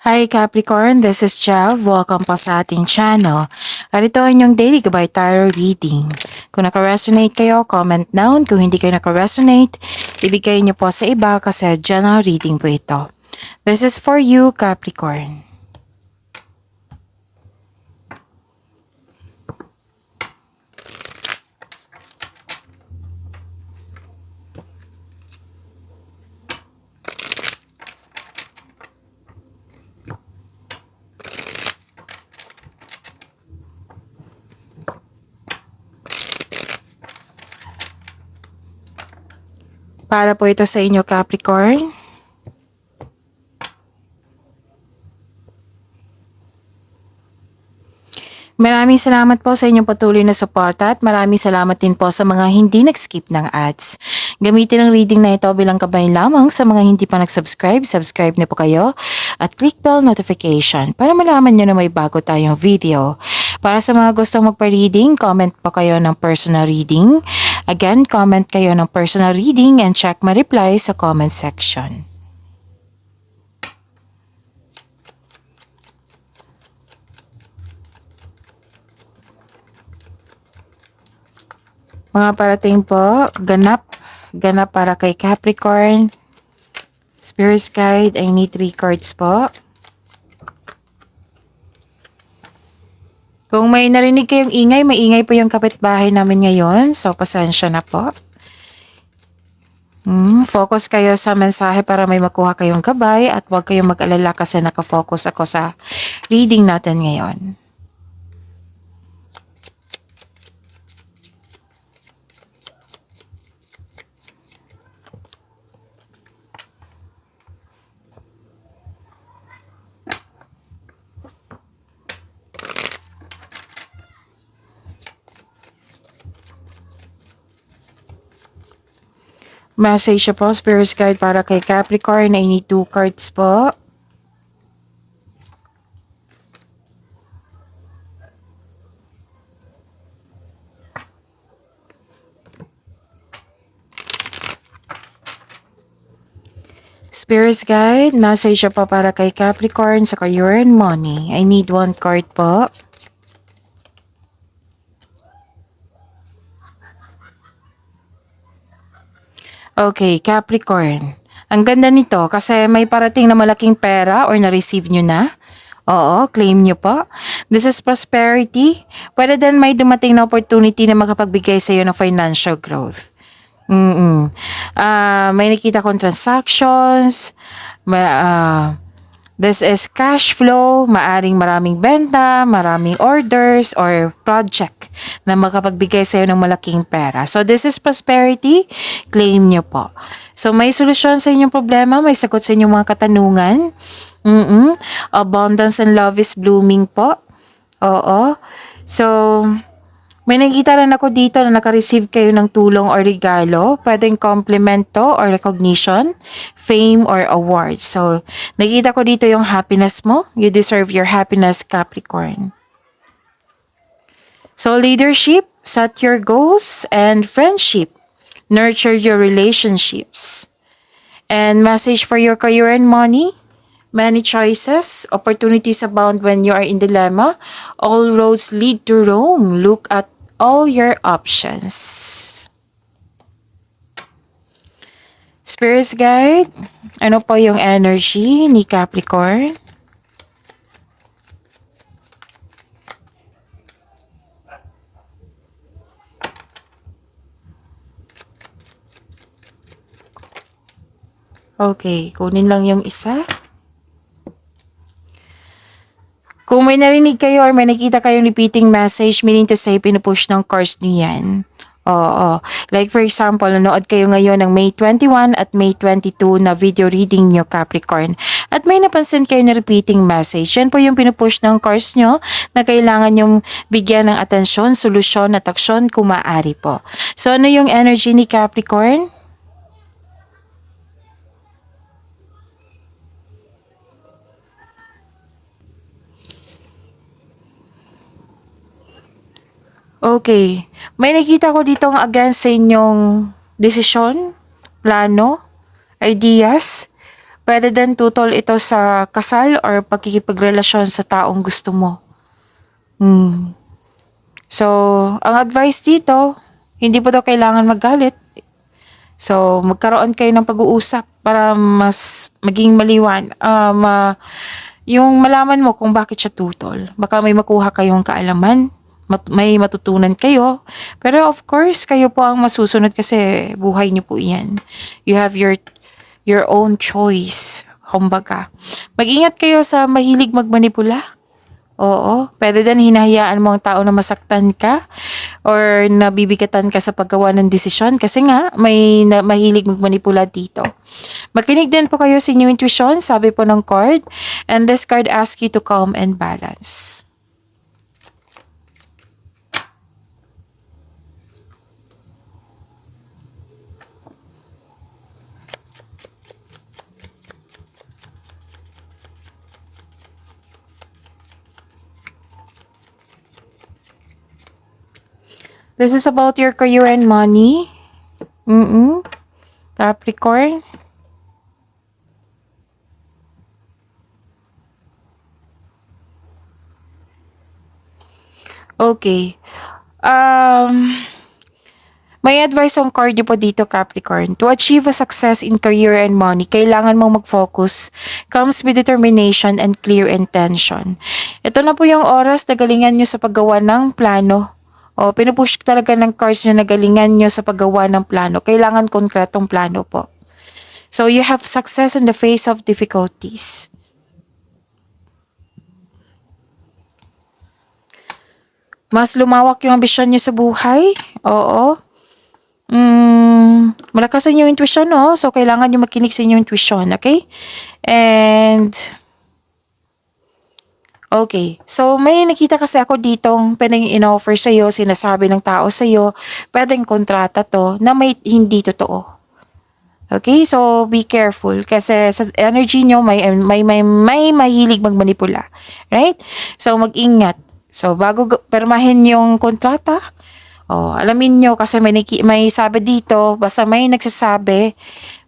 Hi Capricorn, this is Jav. Welcome po sa ating channel. At ito ang inyong daily gabay tarot reading. Kung naka-resonate kayo, comment down. Kung hindi kayo naka-resonate, ibigay niyo po sa iba kasi general reading po ito. This is for you, Capricorn. Para po ito sa inyo, Capricorn. Maraming salamat po sa inyong patuloy na suporta at maraming salamat din po sa mga hindi nag-skip ng ads. Gamitin ang reading na ito bilang gabay lamang sa mga hindi pa nag-subscribe. Subscribe na po kayo at click bell notification para malaman nyo na may bago tayong video. Para sa mga gustong magpa-reading, comment po kayo ng personal reading. Again, comment kayo ng personal reading and check my reply sa comment section. Mga parating po, ganap para kay Capricorn. Spirit Guide, I need 3 cards po. Kung may narinig kayong ingay, maingay po yung kapitbahay namin ngayon. So, pasensya na po. Focus kayo sa mensahe para may makuha kayong gabay at huwag kayong mag-alala kasi nakafocus ako sa reading natin ngayon. Message po, Spirit Guide para kay Capricorn. I need 2 cards po. Spirit Guide, message po para kay Capricorn sa career and money. I need 1 card po. Okay, Capricorn. Ang ganda nito kasi may parating na malaking pera or na-receive nyo na. Oo, claim nyo po. This is prosperity. Pwede din may dumating na opportunity na makapagbigay sa iyo ng financial growth. May nakita kong transactions. This is cash flow, maaring maraming benta, maraming orders, or project na makapagbigay sa iyo ng malaking pera. So, this is prosperity. Claim nyo po. So, may solusyon sa inyong problema, may sagot sa inyong mga katanungan. Abundance and love is blooming po. Oo. So, may nakikita rin ako dito na naka-receive kayo ng tulong or regalo. Pwedeng komplemento or recognition, fame or award. So, nakikita ko dito yung happiness mo. You deserve your happiness, Capricorn. So, leadership, set your goals, and friendship, nurture your relationships. And message for your career and money, many choices, opportunities abound when you are in dilemma. All roads lead to Rome. Look at all your options. Spirit Guide, ano po yung energy ni Capricorn? Okay, kunin lang yung isa. Kung may narinig kayo or may nakita kayong repeating message, meaning to say, pinupush ng cards nyo yan. Oo. Like for example, nanood kayo ngayon ng May 21 at May 22 na video reading nyo, Capricorn. At may napansin kayo na repeating message. Yan po yung pinupush ng cards nyo na kailangan yung bigyan ng atensyon, solusyon at aksyon kung maaari po. So ano yung energy ni Capricorn? Okay. May nakita ko dito against sa inyong desisyon, plano, ideas. Pwede din tutol ito sa kasal or pagkikipagrelasyon sa taong gusto mo. So, ang advice dito, hindi po daw kailangan magalit. So, magkaroon kayo ng pag-uusap para mas maging maliwan. Yung malaman mo kung bakit siya tutol. Baka may makuha kayong kaalaman, may matutunan kayo. Pero of course, kayo po ang masusunod kasi buhay niyo po iyan. You have your own choice. Kumbaga, mag-ingat kayo sa mahilig magmanipula. Oo, pwede din hinahayaan mo ang tao na masaktan ka or nabibigatan ka sa paggawa ng desisyon kasi nga may mahilig magmanipula dito. Makinig din po kayo sa inyong intuition, sabi po ng card, and this card asks you to calm and balance. This is about your career and money. Capricorn. Okay. May advice ang card niyo po dito, Capricorn. To achieve a success in career and money, kailangan mong mag-focus, comes with determination and clear intention. Ito na po yung oras na galingan nyo sa paggawa ng plano. O, pinupush talaga ng cards nyo na galingan nyo sa paggawa ng plano. Kailangan konkretong plano po. So, you have success in the face of difficulties. Mas lumawak yung ambisyon nyo sa buhay. Oo. Malakas ang inyong intuition, no? So, kailangan nyo makinig sa inyong intuition, okay? And, okay. So, may nakita kasi ako ditong pwedeng in-offer sa'yo, sinasabi ng tao sa'yo, pwedeng kontrata to na may hindi totoo. Okay? So, be careful kasi sa energy nyo may mahilig magmanipula. Right? So, mag-ingat. So, bago permahin yung kontrata, alamin nyo kasi may sabi dito, basta may nagsasabi,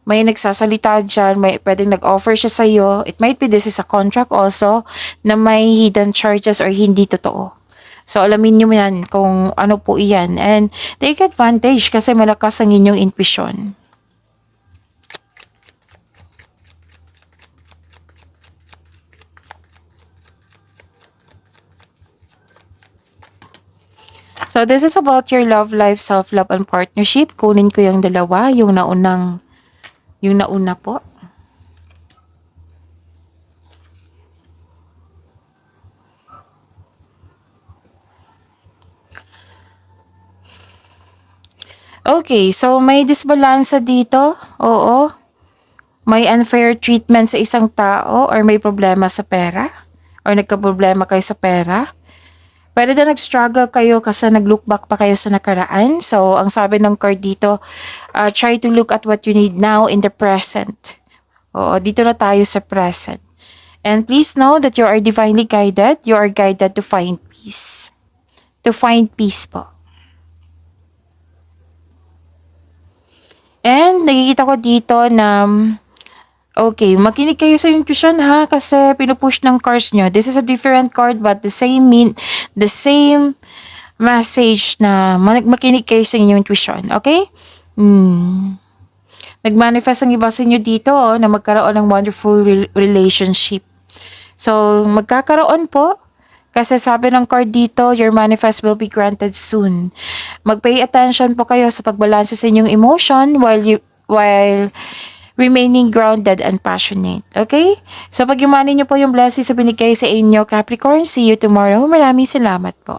may nagsasalita dyan, pwedeng nag-offer siya sa'yo. It might be this is a contract also na may hidden charges or hindi totoo. So, alamin nyo yan kung ano po iyan. And take advantage kasi malakas ang inyong intuition. So, this is about your love life, self-love, and partnership. Kunin ko yung dalawa, yung nauna po. Okay, so may disbalansa dito. Oo. May unfair treatment sa isang tao or may problema sa pera or nagka-problema kayo sa pera. Pwede na nag-struggle kayo kasi nag-look back pa kayo sa nakaraan. So, ang sabi ng card dito, try to look at what you need now in the present. Oo, dito na tayo sa present. And please know that you are divinely guided. You are guided to find peace. To find peace po. And nakikita ko dito na okay, makinig kayo sa intuition ha kasi pinupush ng cards nyo. This is a different card but the same message na makinig kayo sa inyong intuition. Okay? Nagmanifest ang iba sa inyo dito na magkaroon ng wonderful relationship. So, magkakaroon po kasi sabi ng card dito, your manifest will be granted soon. Mag-pay attention po kayo sa pagbalanse sa inyong emotion while remaining grounded and passionate. Okay? So, pag-imanin niyo po yung blessings sa binigay sa inyo, Capricorn. See you tomorrow. Maraming salamat po.